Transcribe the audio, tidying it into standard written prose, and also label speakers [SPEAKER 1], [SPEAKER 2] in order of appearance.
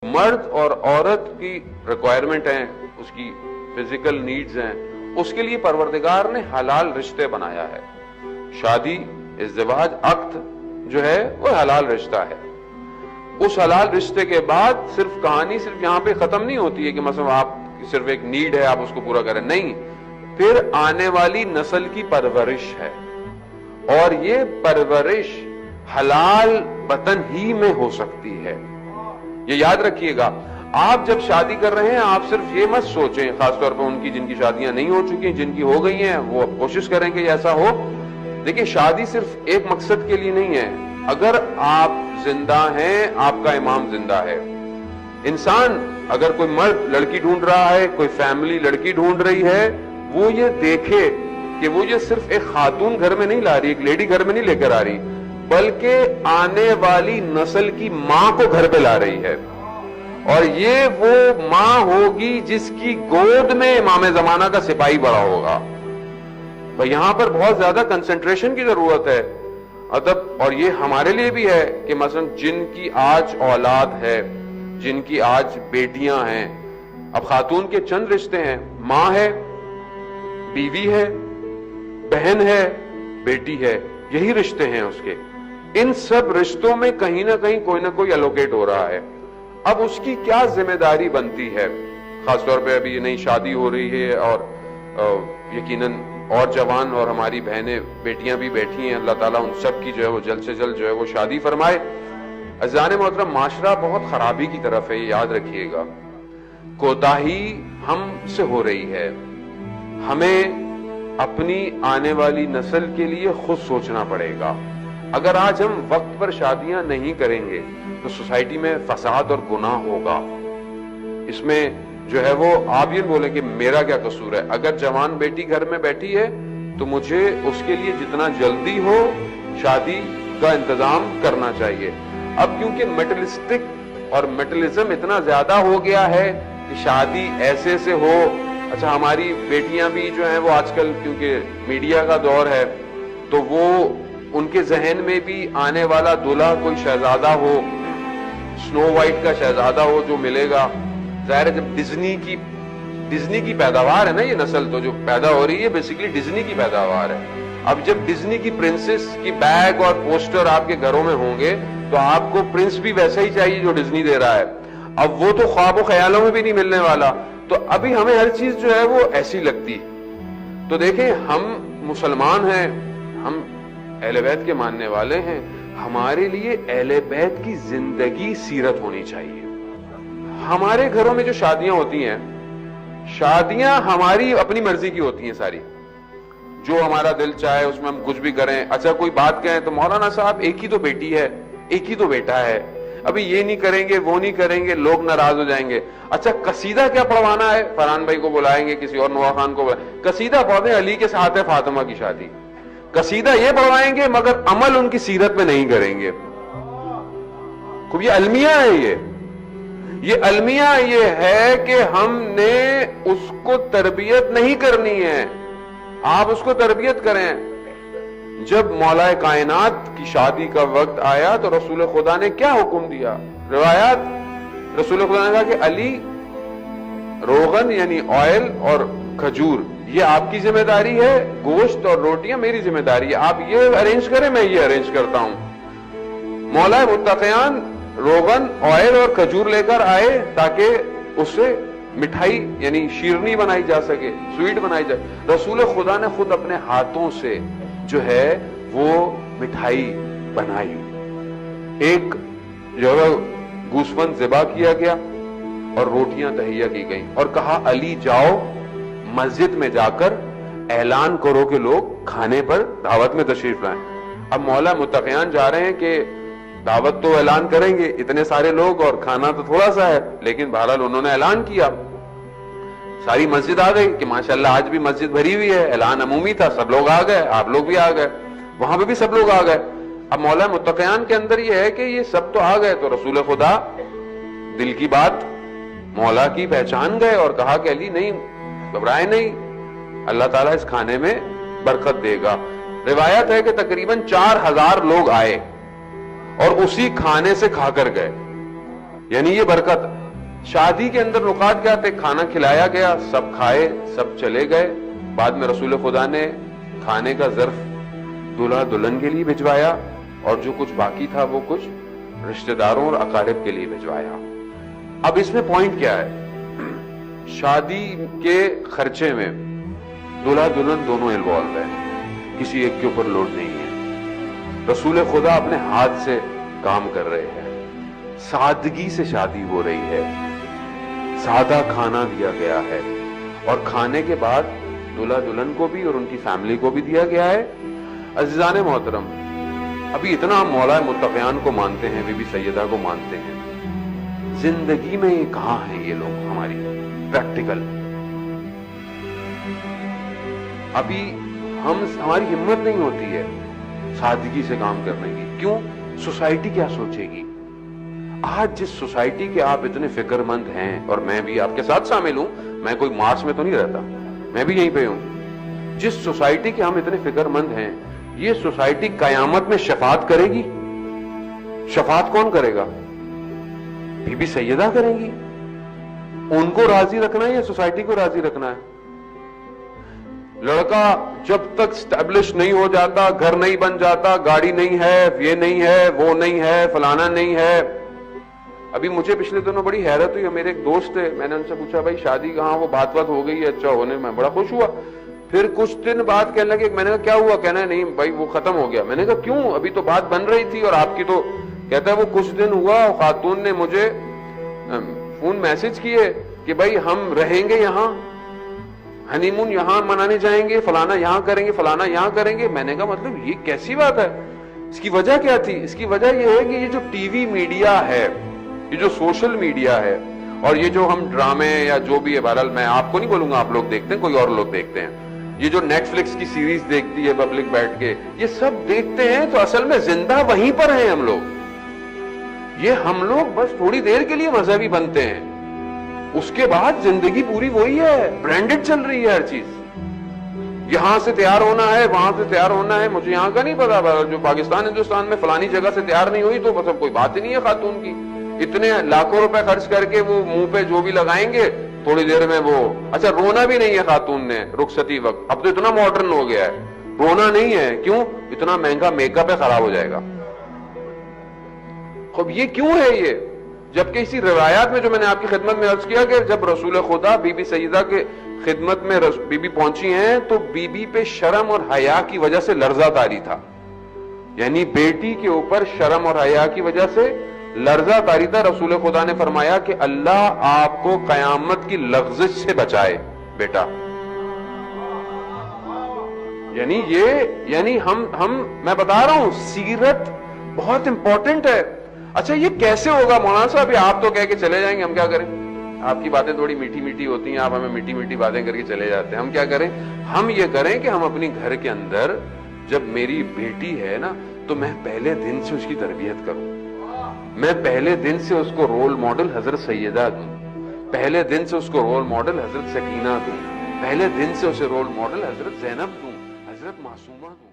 [SPEAKER 1] مرد اور عورت کی ریکوائرمنٹ ہیں، اس کی فزیکل نیڈز ہیں، اس کے لیے پروردگار نے حلال رشتے بنایا ہے۔ شادی، ازدواج، عقد جو ہے وہ حلال رشتہ ہے۔ اس حلال رشتے کے بعد صرف کہانی صرف یہاں پہ ختم نہیں ہوتی ہے کہ مثلا آپ صرف ایک نیڈ ہے آپ اس کو پورا کریں، نہیں، پھر آنے والی نسل کی پرورش ہے، اور یہ پرورش حلال وطن ہی میں ہو سکتی ہے۔ یہ یاد رکھیے گا، آپ جب شادی کر رہے ہیں آپ صرف یہ مت سوچیں، خاص طور پر ان کی جن کی شادیاں نہیں ہو چکی ہیں، جن کی ہو گئی ہیں وہ کوشش کریں کہ ایسا ہو۔ دیکھیں، شادی صرف ایک مقصد کے لیے نہیں ہے۔ اگر آپ زندہ ہیں، آپ کا امام زندہ ہے۔ انسان، اگر کوئی مرد لڑکی ڈھونڈ رہا ہے، کوئی فیملی لڑکی ڈھونڈ رہی ہے، وہ یہ دیکھے کہ وہ یہ صرف ایک خاتون گھر میں نہیں لا رہی، ایک لیڈی گھر میں نہیں لے کر آ رہی، بلکہ آنے والی نسل کی ماں کو گھر پہ لا رہی ہے، اور یہ وہ ماں ہوگی جس کی گود میں امام زمانہ کا سپاہی بڑا ہوگا۔ تو یہاں پر بہت زیادہ کنسنٹریشن کی ضرورت ہے، اور یہ ہمارے لیے بھی ہے کہ مثلا جن کی آج اولاد ہے، جن کی آج بیٹیاں ہیں، اب خاتون کے چند رشتے ہیں، ماں ہے، بیوی ہے، بہن ہے، بیٹی ہے، یہی رشتے ہیں اس کے۔ ان سب رشتوں میں کہیں نہ کہیں کوئی نہ کوئی الوکیٹ ہو رہا ہے۔ اب اس کی کیا ذمہ داری بنتی ہے، خاص طور پہ ابھی یہ نئی شادی ہو رہی ہے، اور یقیناً اور جوان اور ہماری بہنیں بیٹیاں بھی بیٹھی ہیں، اللہ تعالیٰ ان سب کی جو ہے وہ جلد سے جلد جو ہے وہ شادی فرمائے۔ عزیزان محترم، معاشرہ بہت خرابی کی طرف ہے، یہ یاد رکھیے گا۔ کوتاہی ہم سے ہو رہی ہے، ہمیں اپنی آنے والی نسل کے لیے خود سوچنا پڑے گا۔ اگر آج ہم وقت پر شادیاں نہیں کریں گے تو سوسائٹی میں فساد اور گناہ ہوگا۔ اس میں جو ہے وہ آپ یہ بولیں کہ میرا کیا قصور ہے؟ اگر جوان بیٹی گھر میں بیٹھی ہے تو مجھے اس کے لیے جتنا جلدی ہو شادی کا انتظام کرنا چاہیے۔ اب کیونکہ میٹرلسٹک اور میٹرلزم اتنا زیادہ ہو گیا ہے کہ شادی ایسے سے ہو۔ اچھا، ہماری بیٹیاں بھی جو ہیں وہ آج کل کیونکہ میڈیا کا دور ہے تو وہ ان کے ذہن میں بھی آنے والا دلہا کوئی شہزادہ ہو، سنو وائٹ کا شہزادہ ہو جو ملے گا۔ ظاہر ہے جب ڈزنی کی پیداوار ہے نا، یہ نسل تو جو پیدا ہو رہی ہے بیسیکلی ڈزنی کی پیداوار ہے۔ اب جب ڈزنی کی پرنسس کی بیگ اور پوسٹر آپ کے گھروں میں ہوں گے تو آپ کو پرنس بھی ویسا ہی چاہیے جو ڈزنی دے رہا ہے۔ اب وہ تو خواب و خیالوں میں بھی نہیں ملنے والا، تو ابھی ہمیں ہر چیز جو ہے وہ ایسی لگتی۔ تو دیکھیں، ہم مسلمان ہیں، ہم اہل بیت کے ماننے والے ہیں، ہمارے لیے اہل بیت کی زندگی سیرت ہونی چاہیے۔ ہمارے گھروں میں جو شادیاں ہوتی ہیں، شادیاں ہماری اپنی مرضی کی ہوتی ہیں ساری، جو ہمارا دل چاہے اس میں ہم کچھ بھی کریں۔ اچھا، کوئی بات کہیں تو مولانا صاحب ایک ہی تو بیٹی ہے، ایک ہی تو بیٹا ہے، ابھی یہ نہیں کریں گے وہ نہیں کریں گے، لوگ ناراض ہو جائیں گے۔ اچھا، قصیدہ کیا پڑھوانا ہے؟ فرحان بھائی کو بلائیں گے، کسی اور نوا خان کو بلائیں، قصیدہ پڑھیں، علی کے ساتھ ہے فاطمہ کی شادی، قصیدہ یہ پڑھوائیں گے مگر عمل ان کی سیرت میں نہیں کریں گے۔ خوب، یہ المیہ ہے، یہ المیہ یہ ہے کہ ہم نے اس کو تربیت نہیں کرنی ہے، آپ اس کو تربیت کریں۔ جب مولا کائنات کی شادی کا وقت آیا تو رسول خدا نے کیا حکم دیا؟ روایات، رسول خدا نے کہا کہ علی، روغن یعنی آئل اور کھجور یہ آپ کی ذمہ داری ہے، گوشت اور روٹیاں میری ذمہ داری ہے، آپ یہ ارینج کریں، میں یہ ارینج کرتا ہوں۔ مولا متقیان روغن، آئل اور کھجور لے کر آئے تاکہ اس سے مٹھائی یعنی شیرنی بنائی جا سکے، سویٹ بنائی جائے۔ رسول خدا نے خود اپنے ہاتھوں سے جو ہے وہ مٹھائی بنائی، ایک جو ہے گوسفند ذبح کیا گیا اور روٹیاں تہیا کی گئیں، اور کہا علی جاؤ مسجد میں جا کر اعلان کرو کہ لوگ کھانے پر دعوت میں تشریف لائیں۔ اب مولا متقیان جا رہے ہیں کہ دعوت تو اعلان کریں گے، اتنے سارے لوگ اور کھانا تو تھوڑا سا ہے، لیکن بہرحال انہوں نے اعلان کیا، ساری مسجد آ گئی کہ ماشاءاللہ آج بھی مسجد بھری ہوئی ہے، اعلان عمومی تھا، سب لوگ آ گئے، آپ لوگ بھی آ گئے، وہاں پہ بھی سب لوگ آ گئے۔ اب مولا متقیان کے اندر یہ ہے کہ یہ سب تو آ گئے، تو رسول خدا دل کی بات مولا کی پہچان گئے اور کہا کہ علی نہیں، گھبرائے نہیں، اللہ تعالیٰ اس کھانے میں برکت دے گا۔ روایت ہے کہ تقریباً 4000 لوگ آئے اور اسی کھانے سے کھا کر گئے۔ یعنی یہ برکت. شادی کے اندر نکات کیا تھے؟ کھانا کھلایا گیا، سب کھائے، سب چلے گئے. بعد میں رسول خدا نے کھانے کا ظرف دلہا دلہن کے لیے بھجوایا، اور جو کچھ باقی تھا وہ کچھ رشتہ داروں اور اقارب کے لیے بھجوایا. اب اس میں پوائنٹ کیا ہے؟ شادی کے خرچے میں دلہا دلہن دونوں انوالو ہیں، کسی ایک کے اوپر لوڈ نہیں ہے. رسول خدا اپنے ہاتھ سے کام کر رہے ہیں، سادگی سے شادی ہو رہی ہے، سادہ کھانا دیا گیا ہے، اور کھانے کے بعد دلہا دلہن کو بھی اور ان کی فیملی کو بھی دیا گیا ہے. عزیزان محترم، ابھی اتنا ہم مولا متقیان کو مانتے ہیں، بی بی سیدہ کو مانتے ہیں، زندگی میں یہ کہاں ہیں یہ لوگ ہماری پریکٹیکل؟ ابھی ہماری ہمت نہیں ہوتی ہے سادگی سے کام کرنے کی. کیوں؟ سوسائٹی کیا سوچے گی؟ آج جس سوسائٹی کے آپ اتنے فکر مند ہیں، اور میں بھی آپ کے ساتھ شامل ہوں، میں کوئی مارس میں تو نہیں رہتا، میں بھی یہیں پہ ہوں. جس سوسائٹی کے ہم اتنے فکر مند ہیں، یہ سوسائٹی قیامت میں شفاعت کرے گی. شفاعت کون کرے گا؟ بی بی سیدہ کریں گی. ان کو راضی رکھنا ہے یا سوسائٹی کو راضی رکھنا ہے؟ لڑکا جب تک اسٹیبلش نہیں ہو جاتا، گھر نہیں بن جاتا، گاڑی نہیں ہے، یہ نہیں ہے، وہ نہیں ہے، فلانا نہیں ہے. ابھی مجھے پچھلے دنوں بڑی حیرت ہوئی، میرے ایک دوست تھے، میں نے ان سے پوچھا بھائی شادی کہاں؟ وہ بات ہو گئی ہے، اچھا ہونے میں بڑا خوش ہوا. پھر کچھ دن بعد کہنے لگے، میں نے کہا کیا ہوا؟ کہنا ہے نہیں بھائی وہ ختم ہو گیا. میں نے کہا کیوں؟ ابھی تو بات بن رہی تھی اور آپ کی تو. کہتا ہے وہ کچھ دن ہوا، خاتون نے مجھے فون میسج کیے کہ بھائی ہم رہیں گے یہاں، ہنی مون یہاں منانے جائیں گے، فلانا یہاں کریں گے، فلانا یہاں کریں گے. میں نے کہا مطلب یہ کیسی بات ہے؟ اس کی وجہ کیا تھی؟ اس کی وجہ یہ ہے کہ یہ جو ٹی وی میڈیا ہے، یہ جو سوشل میڈیا ہے، اور یہ جو ہم ڈرامے یا جو بھی ہے، بہرحال میں آپ کو نہیں بولوں گا آپ لوگ دیکھتے ہیں، کوئی اور لوگ دیکھتے ہیں، یہ جو نیٹ فلکس کی سیریز دیکھتی ہے پبلک بیٹھ کے، یہ سب دیکھتے ہیں تو اصل میں زندہ وہیں پر ہیں ہم لوگ. یہ ہم لوگ بس تھوڑی دیر کے لیے مذہبی بنتے ہیں، اس کے بعد زندگی پوری وہی ہے، برانڈڈ چل رہی ہے ہر چیز. یہاں سے تیار ہونا ہے، وہاں سے تیار ہونا ہے، مجھے یہاں کا نہیں پتا، جو پاکستان ہندوستان میں فلانی جگہ سے تیار نہیں ہوئی تو مطلب کوئی بات ہی نہیں ہے خاتون کی. اتنے لاکھوں روپے خرچ کر کے وہ منہ پہ جو بھی لگائیں گے، تھوڑی دیر میں وہ. اچھا رونا بھی نہیں ہے خاتون نے رخصتی وقت، اب تو اتنا ماڈرن ہو گیا ہے، رونا نہیں ہے. کیوں؟ اتنا مہنگا میک اپ ہے، خراب ہو جائے گا. اب یہ کیوں ہے یہ؟ جبکہ اسی روایات میں جو میں نے آپ کی خدمت میں عرض کیا کہ جب رسول خدا بی بی سیدہ کے خدمت میں بی بی پہنچی ہیں تو بی بی پہ شرم اور حیا کی وجہ سے لرزہ طاری تھا. یعنی بیٹی کے اوپر شرم اور حیا کی وجہ سے لرزہ طاری تھا. رسول خدا نے فرمایا کہ اللہ آپ کو قیامت کی لغزش سے بچائے بیٹا. یعنی میں بتا رہا ہوں سیرت بہت امپورٹنٹ ہے. اچھا یہ کیسے ہوگا مولانا صاحب؟ آپ تو کہہ کے چلے جائیں گے، ہم کیا کریں؟ آپ کی باتیں تھوڑی میٹھی میٹھی ہوتی ہیں، آپ ہمیں میٹھی میٹھی باتیں کر کے چلے جاتے ہیں، ہم کیا کریں؟ ہم یہ کریں کہ ہم اپنی گھر کے اندر جب میری بیٹی ہے نا تو میں پہلے دن سے اس کی تربیت کروں، میں پہلے دن سے اس کو رول ماڈل حضرت سیدہ دوں، پہلے دن سے اس کو رول ماڈل حضرت سکینہ دوں، پہلے دن سے اسے رول ماڈل حضرت زینب دوں، حضرت معصومہ دوں.